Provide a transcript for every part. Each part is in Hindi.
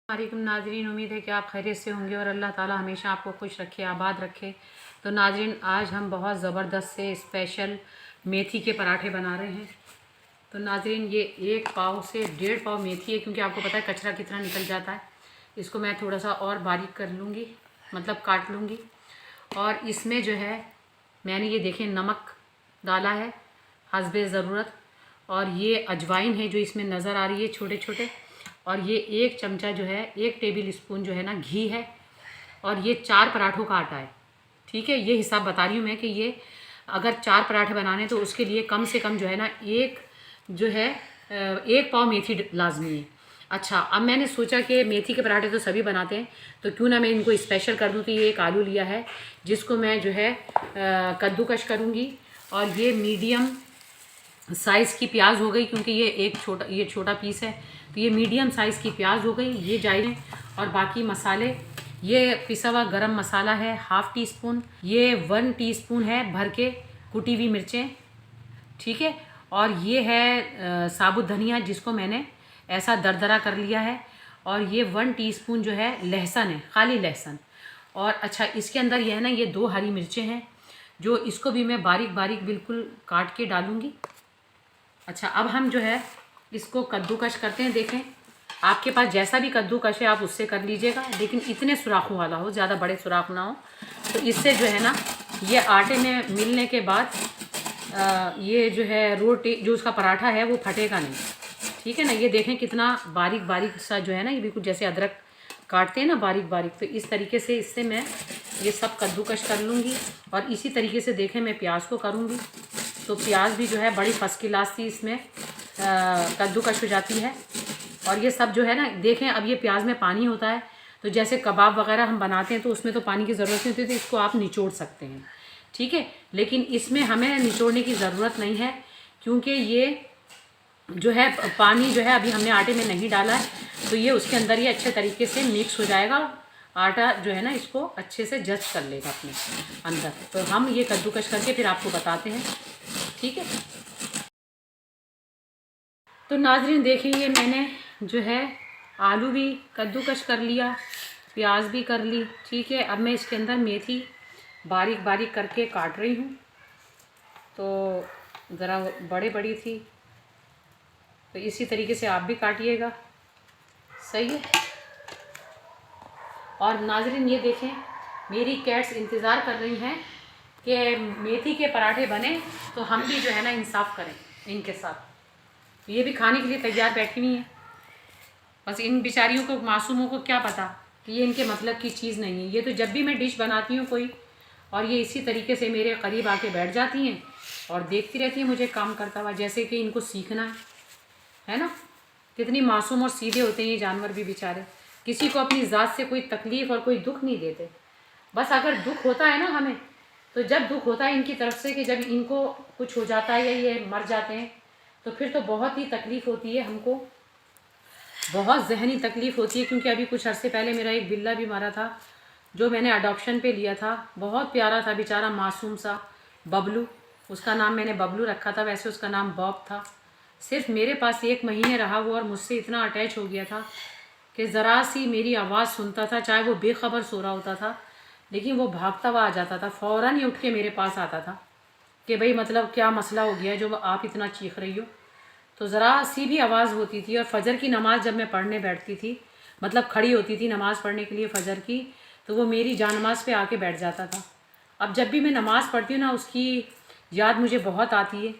वालेकुम नाजरीन, उम्मीद है कि आप खैरियत से होंगे और अल्लाह ताला हमेशा आपको खुश रखे, आबाद रखे। तो नाजरीन, आज हम बहुत ज़बरदस्त से स्पेशल मेथी के पराठे बना रहे हैं। तो नाजरीन, ये 1 पाव से 1.5 पाव मेथी है, क्योंकि आपको पता है कचरा कितना निकल जाता है। इसको मैं थोड़ा सा और बारीक कर लूँगी, मतलब काट लूँगी। और इसमें जो है मैंने ये देखें नमक डाला है हस्बे ज़रूरत, और ये अजवाइन है जो इसमें नज़र आ रही है छोटे छोटे, और ये 1 चमचा जो है 1 टेबल स्पून जो है ना घी है, और ये 4 पराठों का आटा है। ठीक है, ये हिसाब बता रही हूँ मैं कि ये अगर 4 पराठे बनाने तो उसके लिए कम से कम जो है ना एक जो है 1 पाव मेथी लाजमी है। अच्छा, अब मैंने सोचा कि मेथी के पराठे तो सभी बनाते हैं, तो क्यों ना मैं इनको स्पेशल कर दूँ। तो ये एक आलू लिया है जिसको मैं जो है कद्दूकश करूँगी, और ये मीडियम साइज़ की प्याज हो गई, क्योंकि ये छोटा पीस है, तो ये मीडियम साइज़ की प्याज हो गई, ये जायज़। और बाकी मसाले, ये पिसा हुआ गरम मसाला है 1/2 टीस्पून, ये 1 टीस्पून है भर के कुटी हुई मिर्चें, ठीक है। और ये है साबुत धनिया जिसको मैंने ऐसा दरदरा कर लिया है, और ये 1 टीस्पून जो है लहसुन है, खाली लहसुन। और अच्छा, इसके अंदर ये है ना, ये 2 हरी मिर्चें हैं जो इसको भी मैं बारीक बारीक बिल्कुल काट के डालूँगी। अच्छा, अब हम जो है इसको कद्दूकश करते हैं। देखें, आपके पास जैसा भी कद्दूकश है आप उससे कर लीजिएगा, लेकिन इतने सुराखों वाला हो, ज़्यादा बड़े सुराख ना हो। तो इससे जो है ना ये आटे में मिलने के बाद ये जो है रोटी जो उसका पराठा है वो फटेगा नहीं, ठीक है ना। ये देखें कितना बारीक बारीक सा जो है ना, ये बिल्कुल जैसे अदरक काटते हैं ना बारीक बारीक, तो इस तरीके से इससे मैं ये सब कद्दूकश कर लूँगी। और इसी तरीके से देखें मैं प्याज को करूँगी, तो प्याज भी जो है बड़ी फर्स्ट क्लास सी इसमें कद्दूकश हो जाती है। और ये सब जो है ना, देखें अब ये प्याज में पानी होता है, तो जैसे कबाब वगैरह हम बनाते हैं तो उसमें तो पानी की ज़रूरत नहीं होती, तो इसको आप निचोड़ सकते हैं, ठीक है। लेकिन इसमें हमें निचोड़ने की ज़रूरत नहीं है, क्योंकि ये जो है पानी जो है अभी हमने आटे में नहीं डाला है, तो ये उसके अंदर ही अच्छे तरीके से मिक्स हो जाएगा। आटा जो है ना इसको अच्छे से जस्ट कर लेगा अपने अंदर। तो हम ये कद्दूकश करके फिर आपको बताते हैं, ठीक है। तो नाजरीन देखिए, ये मैंने जो है आलू भी कद्दूकश कर लिया, प्याज भी कर ली, ठीक है। अब मैं इसके अंदर मेथी बारीक बारीक करके काट रही हूँ, तो ज़रा बड़ी बड़ी थी, तो इसी तरीके से आप भी काटिएगा, सही है। और नाजरीन ये देखें, मेरी कैट्स इंतज़ार कर रही हैं कि मेथी के पराठे बने तो हम भी जो है ना इंसाफ करें इनके साथ। ये भी खाने के लिए तैयार बैठी हुई हैं, बस इन बेचारियों को, मासूमों को क्या पता कि ये इनके मतलब की चीज़ नहीं है। ये तो जब भी मैं डिश बनाती हूँ कोई, और ये इसी तरीके से मेरे करीब आके बैठ जाती हैं और देखती रहती हैं मुझे काम करता हुआ, जैसे कि इनको सीखना है ना। कितनी मासूम और सीधे होते हैं ये जानवर भी बेचारे, किसी को अपनी ज़ात से कोई तकलीफ़ और कोई दुख नहीं देते। बस अगर दुख होता है ना हमें, तो जब दुख होता है इनकी तरफ से कि जब इनको कुछ हो जाता है या ये मर जाते हैं, तो फिर तो बहुत ही तकलीफ़ होती है हमको, बहुत ज़हनी तकलीफ़ होती है। क्योंकि अभी कुछ अर्से पहले मेरा एक बिल्ला भी मारा था, जो मैंने अडॉप्शन पे लिया था, बहुत प्यारा था बेचारा, मासूम सा बबलू, उसका नाम मैंने बबलू रखा था, वैसे उसका नाम बॉब था। सिर्फ मेरे पास 1 महीने रहा वो, और मुझसे इतना अटैच हो गया था कि ज़रा सी मेरी आवाज़ सुनता था, चाहे वो बेखबर सो रहा होता था, लेकिन वो भागता हुआ आ जाता था, फ़ौरन ही उठ के मेरे पास आता था कि भाई मतलब क्या मसला हो गया जो आप इतना चीख रही हो। तो ज़रा सी भी आवाज़ होती थी, और फ़जर की नमाज़ जब मैं पढ़ने बैठती थी, मतलब खड़ी होती थी नमाज़ पढ़ने के लिए फ़जर की, तो वो मेरी जानमाज़ पे आके बैठ जाता था। अब जब भी मैं नमाज़ पढ़ती हूँ ना, उसकी याद मुझे बहुत आती है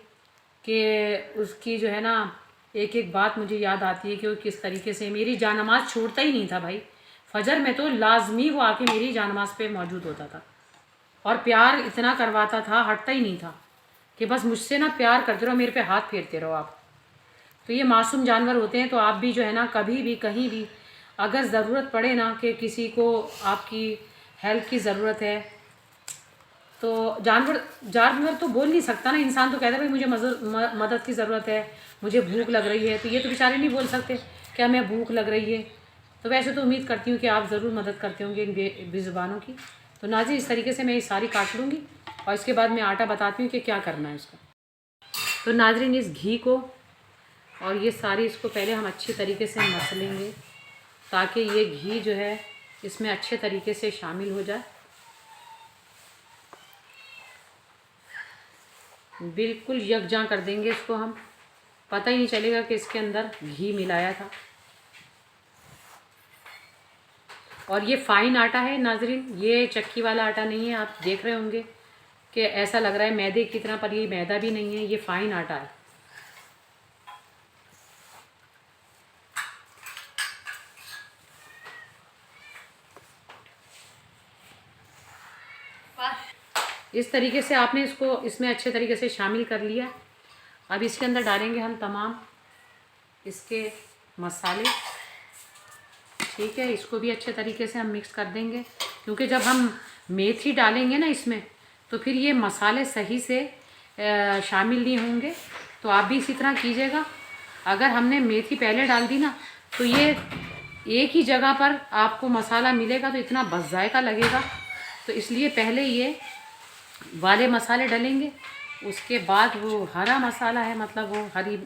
कि उसकी जो है ना एक एक बात मुझे याद आती है कि वो किस तरीके से मेरी जानमाज़ छोड़ता ही नहीं था भाई। फ़जर में तो लाजमी वो आके मेरी जानमाज़ पे मौजूद होता था, और प्यार इतना करवाता था, हटता ही नहीं था कि बस मुझसे ना प्यार करते रहो, मेरे पे हाथ फेरते रहो आप। तो ये मासूम जानवर होते हैं, तो आप भी जो है ना कभी भी कहीं भी अगर ज़रूरत पड़े ना कि किसी को आपकी हेल्प की ज़रूरत है, तो जानवर जानवर तो बोल नहीं सकता ना, इंसान तो कहता है भाई मुझे मदद की ज़रूरत है, मुझे भूख लग रही है, तो ये तो बेचारे नहीं बोल सकते कि हमें भूख लग रही है। तो वैसे तो उम्मीद करती हूँ कि आप ज़रूर मदद करते होंगे इन बेज़ुबानों की। तो नाज़रीन इस तरीके से मैं ये सारी काट लूँगी, और इसके बाद मैं आटा बताती हूँ कि क्या करना है इसका। तो नाज़रीन इस घी को और ये सारी इसको पहले हम अच्छी तरीके से मसलेंगे, ताकि ये घी जो है इसमें अच्छे तरीके से शामिल हो जाए। बिल्कुल यकजां कर देंगे इसको हम, पता ही नहीं चलेगा कि इसके अंदर घी मिलाया था। और ये फ़ाइन आटा है नाज़रीन, ये चक्की वाला आटा नहीं है। आप देख रहे होंगे कि ऐसा लग रहा है मैदे की तरह, पर ये मैदा भी नहीं है, ये फ़ाइन आटा है। इस तरीके से आपने इसको इसमें अच्छे तरीके से शामिल कर लिया। अब इसके अंदर डालेंगे हम तमाम इसके मसाले। ठीक है, इसको भी अच्छे तरीके से हम मिक्स कर देंगे, क्योंकि जब हम मेथी डालेंगे ना इसमें, तो फिर ये मसाले सही से शामिल नहीं होंगे। तो आप भी इसी तरह कीजिएगा। अगर हमने मेथी पहले डाल दी ना, तो ये एक ही जगह पर आपको मसाला मिलेगा तो इतना बस जायका लगेगा। तो इसलिए पहले ये वाले मसाले डलेंगे, उसके बाद वो हरा मसाला है, मतलब वो हरी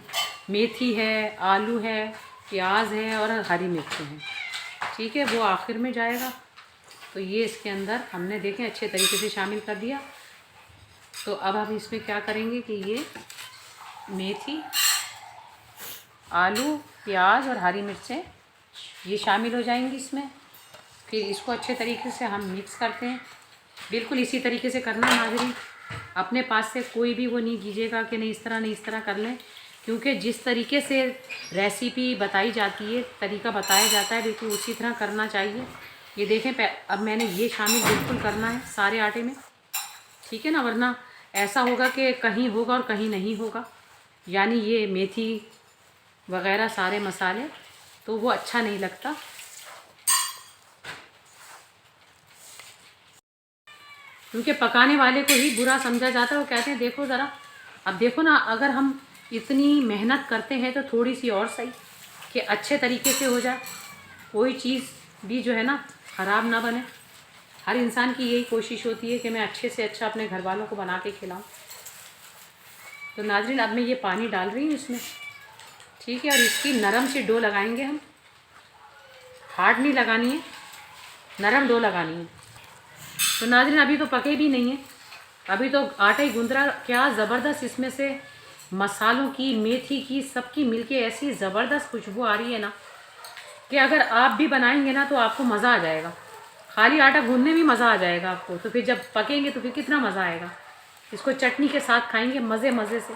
मेथी है, आलू है, प्याज है और हरी मिर्च है। ठीक है, वो आखिर में जाएगा। तो ये इसके अंदर हमने देखें अच्छे तरीके से शामिल कर दिया। तो अब हम इसमें क्या करेंगे कि ये मेथी, आलू, प्याज और हरी मिर्चें ये शामिल हो जाएंगी इसमें। फिर इसको अच्छे तरीके से हम मिक्स करते हैं। बिल्कुल इसी तरीके से करना है नाज़रीन। अपने पास से कोई भी वो नहीं कीजिएगा कि नहीं इस तरह नहीं इस तरह कर लें, क्योंकि जिस तरीके से रेसिपी बताई जाती है, तरीका बताया जाता है, बिल्कुल उसी तरह करना चाहिए। ये देखें, अब मैंने ये शामिल बिल्कुल करना है सारे आटे में। ठीक है ना, वरना ऐसा होगा कि कहीं होगा और कहीं नहीं होगा, यानी ये मेथी वगैरह सारे मसाले, तो वो अच्छा नहीं लगता। क्योंकि पकाने वाले को ही बुरा समझा जाता है। वो कहते हैं देखो ज़रा, अब देखो ना, अगर हम इतनी मेहनत करते हैं तो थोड़ी सी और सही कि अच्छे तरीके से हो जाए, कोई चीज़ भी जो है ना ख़राब ना बने। हर इंसान की यही कोशिश होती है कि मैं अच्छे से अच्छा अपने घर वालों को बना के खिलाऊं। तो नाज़रीन, अब मैं ये पानी डाल रही हूँ इसमें। ठीक है, और इसकी नरम सी डो लगाएंगे हम, हार्ड नहीं लगानी है, नरम डो लगानी है। तो नाज़रीन, अभी तो पके भी नहीं है, अभी तो आटा ही गूंद रहा। क्या ज़बरदस्त इसमें से मसालों की, मेथी की, सबकी मिलके ऐसी ज़बरदस्त खुशबू आ रही है ना, कि अगर आप भी बनाएंगे ना तो आपको मज़ा आ जाएगा। खाली आटा गूंदने में मज़ा आ जाएगा आपको, तो फिर जब पकेंगे तो फिर कितना मज़ा आएगा। इसको चटनी के साथ खाएंगे मज़े से।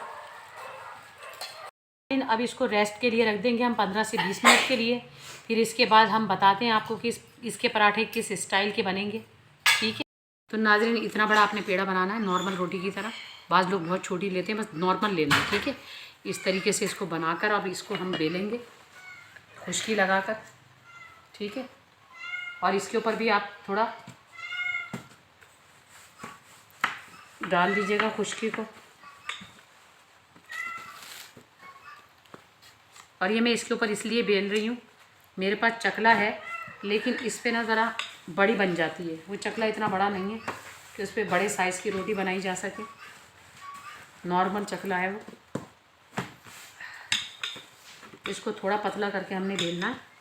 अब इसको रेस्ट के लिए रख देंगे हम 15 से 20 मिनट के लिए। फिर इसके बाद हम बताते हैं आपको कि इसके पराठे किस स्टाइल के बनेंगे। ठीक है, तो नाज़रीन, इतना बड़ा आपने पेड़ा बनाना है नॉर्मल रोटी की तरह। बाज़ लोग बहुत छोटी लेते हैं, बस नॉर्मल लेना है। ठीक है, इस तरीके से इसको बनाकर अब इसको हम बेलेंगे खुश्की लगाकर। ठीक है, और इसके ऊपर भी आप थोड़ा डाल दीजिएगा खुश्की को। और ये मैं इसके ऊपर इसलिए बेल रही हूँ, मेरे पास चकला है, लेकिन इस पर ना ज़रा बड़ी बन जाती है। वो चकला इतना बड़ा नहीं है कि उस पर बड़े साइज़ की रोटी बनाई जा सके, नॉर्मल चकला है वो। इसको थोड़ा पतला करके हमने बेलना है।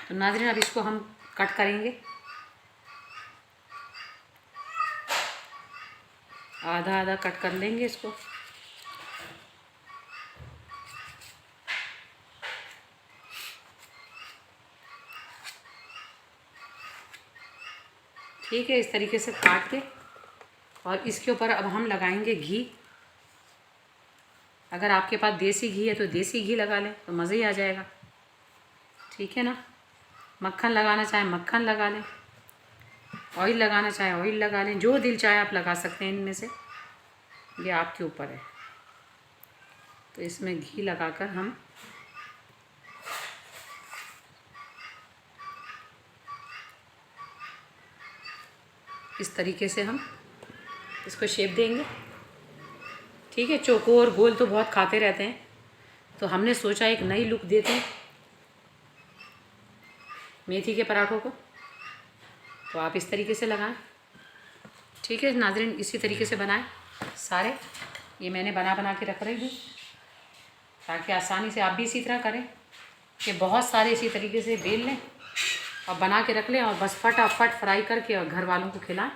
तो नाज़रीन, अब इसको हम कट करेंगे, आधा आधा कट कर लेंगे इसको। ठीक है, इस तरीके से काट के, और इसके ऊपर अब हम लगाएंगे घी। अगर आपके पास देसी घी है तो देसी घी लगा लें, तो मज़े ही आ जाएगा। ठीक है ना, मक्खन लगाना चाहे मक्खन लगा लें, ऑयल लगाना चाहे ऑयल लगा लें, जो दिल चाहे आप लगा सकते हैं इनमें से, ये आपके ऊपर है। तो इसमें घी लगाकर हम इस तरीके से हम इसको शेप देंगे। ठीक है, चौकोर गोल तो बहुत खाते रहते हैं, तो हमने सोचा एक नई लुक देते हैं मेथी के पराठों को। तो आप इस तरीके से लगाएं। ठीक है नाज़रीन, इसी तरीके से बनाएं सारे। ये मैंने बना के रख रही हूँ ताकि आसानी से आप भी इसी तरह करें कि बहुत सारे इसी तरीके से बेल लें और बना के रख लें और बस फटाफट फ्राई करके और घर वालों को खिलाएं।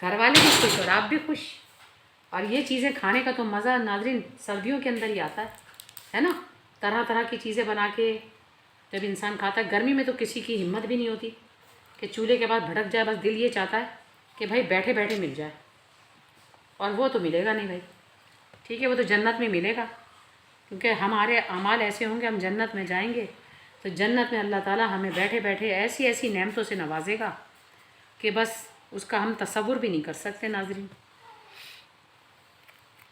घर वाले भी खुश और आप भी खुश। और ये चीज़ें खाने का तो मज़ा नाज़रीन सर्दियों के अंदर ही आता है ना। तरह तरह की चीज़ें बना के जब इंसान खाता है, गर्मी में तो किसी की हिम्मत भी नहीं होती कि चूल्हे के बाद भड़क जाए। बस दिल ये चाहता है कि भाई बैठे बैठे मिल जाए, और वो तो मिलेगा नहीं भाई। ठीक है, वो तो जन्नत में मिलेगा, क्योंकि हमारे अमाल ऐसे होंगे, हम जन्नत में जाएंगे तो जन्नत में अल्लाह ताला हमें बैठे बैठे ऐसी ऐसी नेमतों से नवाजेगा कि बस उसका हम तसव्वुर भी नहीं कर सकते नाज़रीन।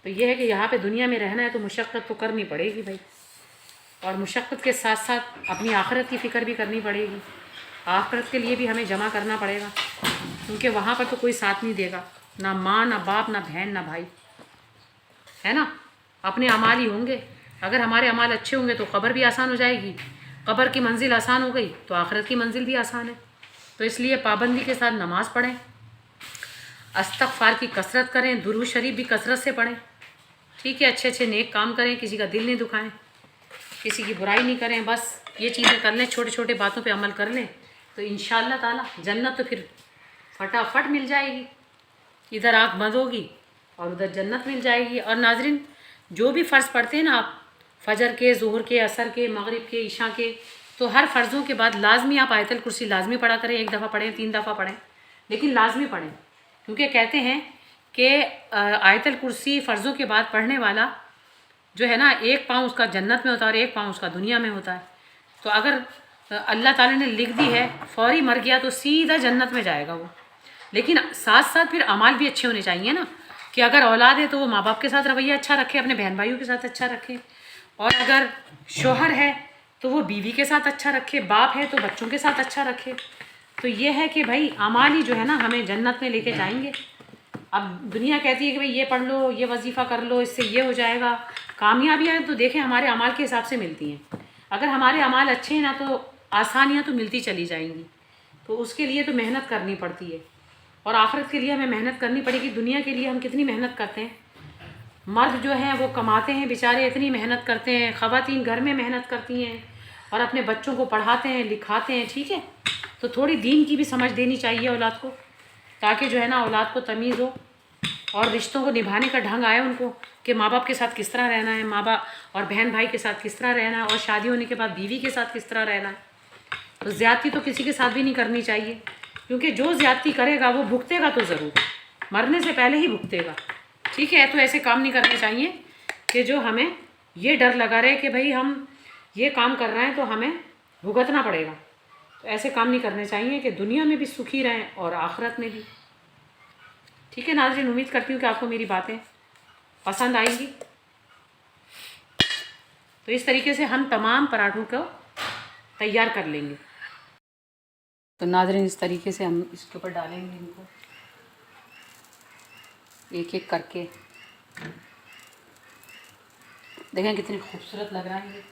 तो ये है कि यहाँ पे दुनिया में रहना है तो मुशक्क़त तो करनी पड़ेगी भाई, और मुशक्क़त के साथ साथ अपनी आखिरत की फ़िक्र भी करनी पड़ेगी। आखिरत के लिए भी हमें जमा करना पड़ेगा, क्योंकि वहाँ पर तो कोई साथ नहीं देगा, ना माँ ना बाप ना बहन ना भाई, है ना। अपने अमाल ही होंगे। अगर हमारे अमाल अच्छे होंगे तो क़ब्र भी आसान हो जाएगी, क़ब्र की मंजिल आसान हो गई तो आखिरत की मंजिल भी आसान है। तो इसलिए पाबंदी के साथ नमाज़ पढ़ें, इस्तग़फ़ार की कसरत करें, दुरूद शरीफ भी कसरत से पढ़ें। ठीक है, अच्छे अच्छे नेक काम करें, किसी का दिल नहीं दुखाएं, किसी की बुराई नहीं करें। बस ये चीज़ें कर लें, छोटे छोटे बातों पे अमल कर लें तो इंशाअल्लाह ताला जन्नत तो फिर फटाफट मिल जाएगी। इधर आँख बंद होगी और उधर जन्नत मिल जाएगी। और नाज़रीन, जो भी फ़र्ज़ पढ़ते हैं ना आप, फ़जर के, ज़ुहर के, असर के, मगरिब के, इशा के, तो हर फ़र्ज़ों के बाद लाजमी आप आयतल कुर्सी लाजमी पढ़ा करें। 1 दफ़ा पढ़ें, 3 दफ़ा पढ़ें, लेकिन लाजमी पढ़ें, क्योंकि कहते हैं कि आयतल कुर्सी फ़र्ज़ों के बाद पढ़ने वाला जो है ना, 1 पाँव उसका जन्नत में होता है और 1 पाँव उसका दुनिया में होता है। तो अगर अल्लाह ताला ने लिख दी है, फ़ौरी मर गया तो सीधा जन्नत में जाएगा वो। लेकिन साथ साथ फिर अमाल भी अच्छे होने चाहिए ना, कि अगर औलाद है तो वो माँ बाप के साथ रवैया अच्छा रखे, अपने बहन भाइयों के साथ अच्छा रखे, और अगर शोहर है तो वो बीवी के साथ अच्छा रखे, बाप है तो बच्चों के साथ अच्छा रखे। तो ये है कि भाई अमाल ही जो है ना हमें जन्नत में लेके जाएंगे। अब दुनिया कहती है कि भाई ये पढ़ लो, ये वजीफ़ा कर लो, इससे ये हो जाएगा। कामयाबियाँ तो देखें हमारे अमाल के हिसाब से मिलती हैं। अगर हमारे अमाल अच्छे हैं ना तो आसानियाँ तो मिलती चली जाएंगी। तो उसके लिए तो मेहनत करनी पड़ती है, और आखिरत के लिए हमें मेहनत करनी पड़ेगी। दुनिया के लिए हम कितनी मेहनत करते हैं, मर्द जो हैं वो कमाते हैं बेचारे, इतनी मेहनत करते हैं, ख़वातीन घर में मेहनत करती हैं और अपने बच्चों को पढ़ाते हैं, लिखाते हैं। ठीक है, तो थोड़ी दीन की भी समझ देनी चाहिए औलाद को, ताकि जो है ना औलाद को तमीज़ हो और रिश्तों को निभाने का ढंग आए उनको, कि माँ बाप के साथ किस तरह रहना है, माँ बाप और बहन भाई के साथ किस तरह रहना है, और शादी होने के बाद बीवी के साथ किस तरह रहना है। तो ज़्यादती तो किसी के साथ भी नहीं करनी चाहिए, क्योंकि जो ज़्यादती करेगा वो भुगतेगा तो ज़रूर, मरने से पहले ही भुगतेगा। ठीक है, तो ऐसे काम नहीं करने चाहिए कि जो हमें ये डर लगा रहे कि भाई हम ये काम कर रहे हैं तो हमें भुगतना पड़ेगा। तो ऐसे काम नहीं करने चाहिए कि दुनिया में भी सुखी रहें और आखिरत में भी। ठीक है नाज़रीन, उम्मीद करती हूँ कि आपको मेरी बातें पसंद आएंगी। तो इस तरीके से हम तमाम पराठों को तैयार कर लेंगे। तो नाज़रीन, इस तरीके से हम इसके ऊपर डालेंगे इनको एक एक करके। देखें कितने खूबसूरत लग रहा है ये,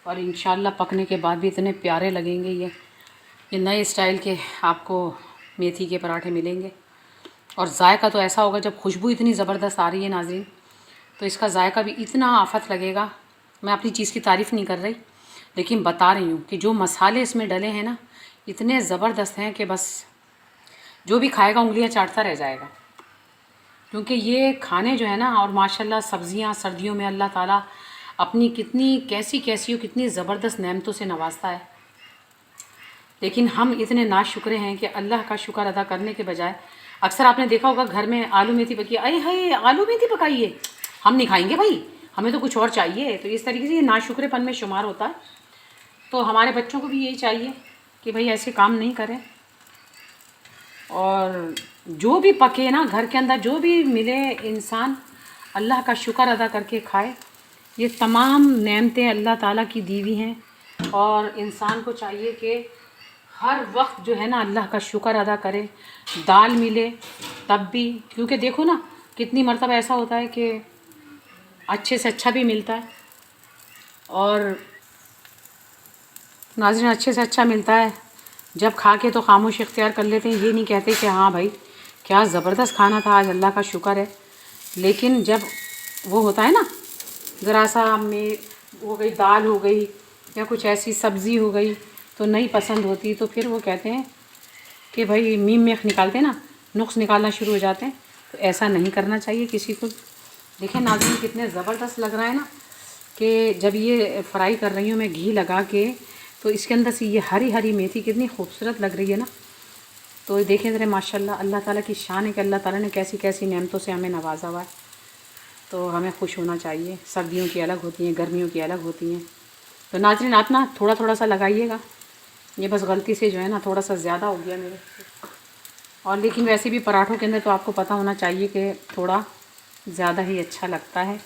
और इंशाल्लाह पकने के बाद भी इतने प्यारे लगेंगे। ये नए स्टाइल के आपको मेथी के पराठे मिलेंगे, और जायका तो ऐसा होगा, जब खुशबू इतनी ज़बरदस्त आ रही है नाज़रीन, तो इसका जायका भी इतना आफत लगेगा। मैं अपनी चीज़ की तारीफ़ नहीं कर रही, लेकिन बता रही हूँ कि जो मसाले इसमें डले हैं ना, इतने ज़बरदस्त हैं कि बस जो भी खाएगा उंगलियां चाटता रह जाएगा। क्योंकि ये खाने जो है ना, और माशाल्लाह सब्ज़ियाँ सर्दियों में अल्लाह ताला अपनी कितनी कैसी कितनी ज़बरदस्त नेमतों से नवाजता है। लेकिन हम इतने नाशुक्रे हैं कि अल्लाह का शुक्र अदा करने के बजाय, अक्सर आपने देखा होगा घर में आलू मेथी पकी, अरे हाय आलू मेथी पकाई है, हम नहीं खाएंगे भाई, हमें तो कुछ और चाहिए। तो इस तरीके से ये नाशुक्रेपन में शुमार होता है। तो हमारे बच्चों को भी यही चाहिए कि भाई ऐसे काम नहीं करें, और जो भी पके ना घर के अंदर, जो भी मिले, इंसान अल्लाह का शुक्र अदा करके खाए। ये तमाम नेमतें अल्लाह ताला की दी हुई हैं, और इंसान को चाहिए कि हर वक्त जो है ना अल्लाह का शुक्र अदा करे। दाल मिले तब भी, क्योंकि देखो ना कितनी मर्तबा ऐसा होता है कि अच्छे से अच्छा भी मिलता है, और नाज़रीन अच्छे से अच्छा मिलता है जब खा के तो खामोश इख्तियार कर लेते हैं। ये नहीं कहते कि हाँ भाई क्या ज़बरदस्त खाना था आज, अल्लाह का शुक्र है। लेकिन जब वो होता है ना, ज़रा सा में हो गई, दाल हो गई या कुछ ऐसी सब्ज़ी हो गई तो नहीं पसंद होती, तो फिर वो कहते हैं कि भाई मीम में निकालते हैं ना, नुक्स निकालना शुरू हो जाते हैं। तो ऐसा नहीं करना चाहिए किसी को। देखिए नाज़रीन कितने ज़बरदस्त लग रहा है ना, कि जब ये फ्राई कर रही हूँ मैं घी लगा के, तो इसके अंदर से ये हरी हरी मेथी कितनी खूबसूरत लग रही है ना। तो देखें ज़रा माशाल्लाह, अल्लाह ताला की शान है कि अल्लाह ताला ने कैसी कैसी नेमतों से हमें नवाजा हुआ है। तो हमें खुश होना चाहिए। सर्दियों की अलग होती हैं, गर्मियों की अलग होती हैं। तो नाज़रीन आप ना थोड़ा थोड़ा सा लगाइएगा। ये बस गलती से जो है ना थोड़ा सा ज़्यादा हो गया मेरे। और लेकिन वैसे भी पराठों के अंदर तो आपको पता होना चाहिए कि थोड़ा ज़्यादा ही अच्छा लगता है,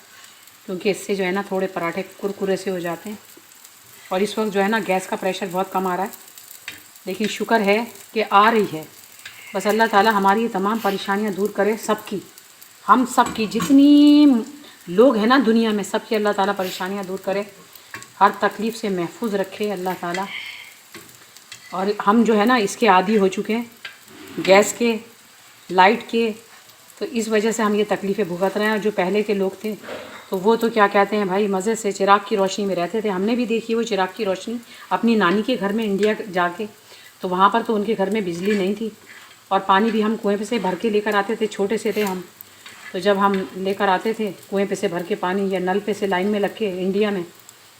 क्योंकि इससे जो है ना थोड़े पराठे कुरकुरे से हो जाते हैं। और इस वक्त जो है ना गैस का प्रेशर बहुत कम आ रहा है, लेकिन शुक्र है कि आ रही है। बस अल्लाह ताला हमारी तमाम परेशानियां दूर करे, सबकी, हम सब की, जितनी लोग हैं ना दुनिया में, सबकी अल्लाह ताला परेशानियां दूर करे, हर तकलीफ़ से महफूज रखे अल्लाह ताला। और हम जो है ना इसके आदी हो चुके हैं, गैस के, लाइट के, तो इस वजह से हम ये तकलीफ़ें भुगत रहे हैं। और जो पहले के लोग थे तो वो तो क्या कहते हैं भाई, मज़े से चिराग की रोशनी में रहते थे। हमने भी देखी वो चिराग की रोशनी अपनी नानी के घर में इंडिया जाके, तो वहाँ पर तो उनके घर में बिजली नहीं थी, और पानी भी हम कुएँ पे से भर के लेकर आते थे। छोटे से थे हम, तो जब हम लेकर आते थे कुएँ पे से भर के पानी, या नल पे से लाइन में लग के इंडिया में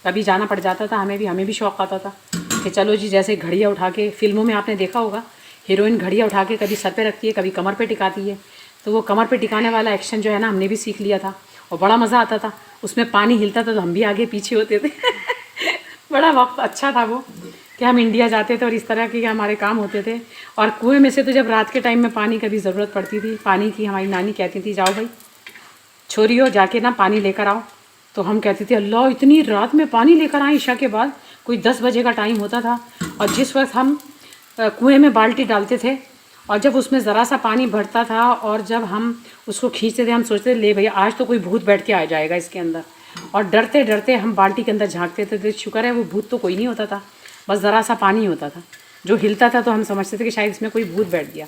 कभी जाना पड़ जाता था, हमें भी शौक़ आता था कि चलो जी, जैसे घड़ियाँ उठा के, फिल्मों में आपने देखा होगा हीरोइन घड़ियाँ उठा के कभी सर पे रखती है, कभी कमर पे टिकाती है। तो वो कमर पे टिकाने वाला एक्शन जो है ना हमने भी सीख लिया था, और बड़ा मज़ा आता था। उसमें पानी हिलता था तो हम भी आगे पीछे होते थे बड़ा वक्त अच्छा था वो, कि हम इंडिया जाते थे और इस तरह के हमारे काम होते थे। और कुएँ में से तो जब रात के टाइम में पानी कभी ज़रूरत पड़ती थी पानी की, हमारी नानी कहती थी जाओ भाई छोरियो जाके ना पानी लेकर आओ। तो हम कहते थे अल्लाह इतनी रात में पानी लेकर आए, ईशा के बाद कोई 10 बजे का टाइम होता था। और जिस वक्त हम कुएँ में बाल्टी डालते थे, और जब उसमें ज़रा सा पानी भरता था और जब हम उसको खींचते थे, हम सोचते थे ले भैया आज तो कोई भूत बैठ के आ जाएगा इसके अंदर। और डरते डरते हम बाल्टी के अंदर झांकते थे, तो शुक्र है वो भूत तो कोई नहीं होता था, बस ज़रा सा पानी होता था जो हिलता था, तो हम समझते थे कि शायद इसमें कोई भूत बैठ गया।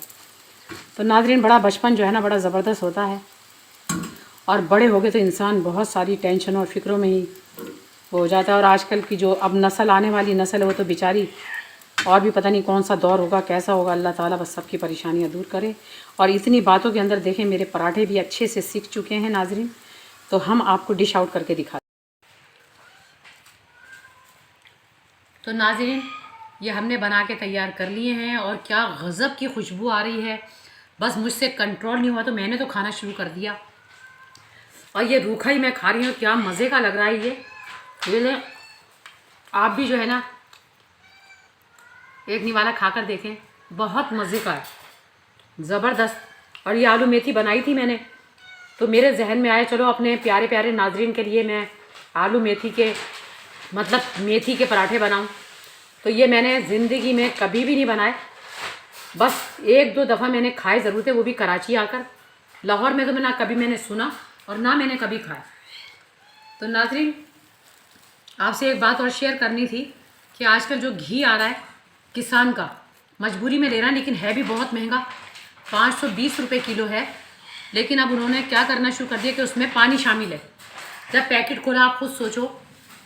तो नाज़रीन बड़ा बचपन जो है ना बड़ा ज़बरदस्त होता है। और बड़े हो गए तो इंसान बहुत सारी टेंशन और फ़िक्रों में ही हो जाता है। और आजकल की जो अब नस्ल, आने वाली नस्ल है, वो तो बेचारी, और भी पता नहीं कौन सा दौर होगा, कैसा होगा। अल्लाह ताला बस सबकी परेशानियां दूर करे। और इतनी बातों के अंदर देखें मेरे पराठे भी अच्छे से सीख चुके हैं नाजरीन, तो हम आपको डिश आउट करके दिखा। तो नाजरीन ये हमने बना के तैयार कर लिए हैं, और क्या गज़ब की खुशबू आ रही है, बस मुझसे कंट्रोल नहीं हुआ तो मैंने तो खाना शुरू कर दिया। और ये रूखा ही मैं खा रही हूँ, क्या मज़े का लग रहा है ये ले। आप भी जो है ना एक निवाला खाकर देखें, बहुत मज़े का है, ज़बरदस्त। और ये आलू मेथी बनाई थी मैंने, तो मेरे जहन में आया चलो अपने प्यारे प्यारे नाजरीन के लिए मैं आलू मेथी के, मतलब मेथी के पराठे बनाऊं। तो ये मैंने ज़िंदगी में कभी भी नहीं बनाए, बस एक दो दफ़ा मैंने खाए ज़रूर थे, वो भी कराची आकर। लाहौर में तो ना कभी मैंने सुना और ना मैंने कभी खाया। तो नाजरीन आपसे एक बात और शेयर करनी थी कि आजकल जो घी आ रहा है किसान का, मजबूरी में ले रहा है, लेकिन है भी बहुत महंगा, 520 रुपये किलो है। लेकिन अब उन्होंने क्या करना शुरू कर दिया कि उसमें पानी शामिल है। जब पैकेट खोला आप खुद सोचो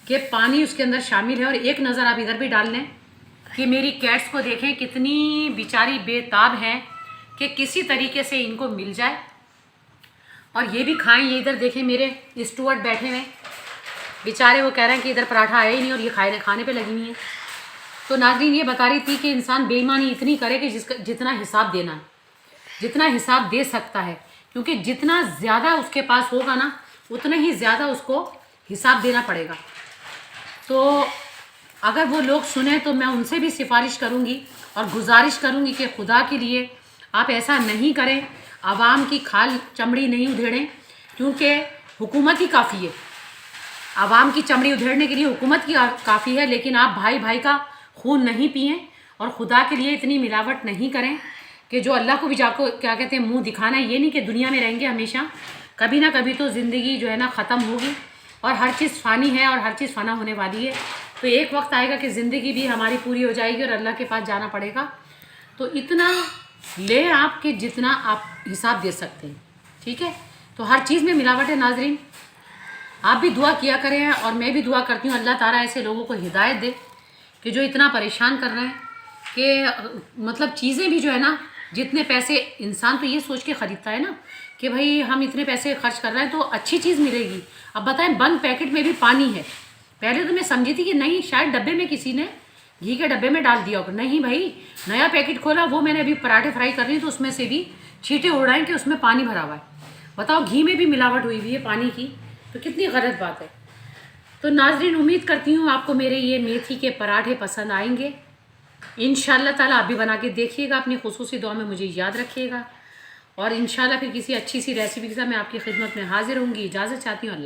कि पानी उसके अंदर शामिल है। और एक नज़र आप इधर भी डाल लें कि मेरी कैट्स को देखें कितनी बेचारी बेताब हैं कि किसी तरीके से इनको मिल जाए और ये भी खाएं। ये इधर देखें मेरे स्टूअर्ट बैठे हुए बेचारे, वो कह रहे हैं कि इधर पराठा आया ही नहीं और ये खाने पे लगी हुई है। तो नाज़रीन ये बता रही थी कि इंसान बेईमानी इतनी करे कि जितना हिसाब देना है, जितना हिसाब दे सकता है, क्योंकि जितना ज़्यादा उसके पास होगा ना उतना ही ज़्यादा उसको हिसाब देना पड़ेगा। तो अगर वो लोग सुने तो मैं उनसे भी सिफारिश करूँगी और गुजारिश करूँगी कि खुदा के लिए आप ऐसा नहीं करें, आवाम की खाल चमड़ी नहीं उधेड़ें, क्योंकि हुकूमत ही काफ़ी है। आवाम की चमड़ी उधेड़ने के लिए हुकूमत की काफ़ी है, लेकिन आप भाई भाई का खून नहीं पिएं और खुदा के लिए इतनी मिलावट नहीं करें कि जो अल्लाह को भी जाको क्या कहते हैं मुंह दिखाना है। ये नहीं कि दुनिया में रहेंगे हमेशा, कभी ना कभी तो ज़िंदगी जो है ना ख़त्म होगी और हर चीज़ फ़ानी है और हर चीज़ फ़ना होने वाली है। तो एक वक्त आएगा कि ज़िंदगी भी हमारी पूरी हो जाएगी और अल्लाह के पास जाना पड़ेगा। तो इतना ले आपके जितना आप हिसाब दे सकते हैं, ठीक है। तो हर चीज़ में मिलावट है नाजरीन। आप भी दुआ किया करें और मैं भी दुआ करती हूँ अल्लाह ताला ऐसे लोगों को हिदायत दे कि जो इतना परेशान कर रहे हैं कि मतलब चीज़ें भी जो है ना, जितने पैसे इंसान तो ये सोच के ख़रीदता है ना कि भाई हम इतने पैसे खर्च कर रहे हैं तो अच्छी चीज़ मिलेगी। अब बताएं, बंद पैकेट में भी पानी है। पहले तो मैं समझी थी कि नहीं, शायद डब्बे में किसी ने घी के डब्बे में डाल दिया होगा। नहीं भाई, नया पैकेट खोला, वो मैंने अभी पराठे फ्राई कर रही हूँ तो उसमें से भी छींटे उड़ाएं कि उसमें पानी भरा हुआ है। बताओ, घी में भी मिलावट हुई हुई है पानी की, तो कितनी गलत बात है। तो नाजरीन, उम्मीद करती हूँ आपको मेरे ये मेथी के पराठे पसंद आएंगे। इंशाल्लाह ताला आप भी बना के देखिएगा, अपनी खुसूसी दुआ में मुझे याद रखिएगा। और इंशाल्लाह फिर किसी अच्छी सी रेसिपी के साथ मैं आपकी खिदमत में हाजिर होंगी। इजाज़त चाहती हूँ। अल्लाह।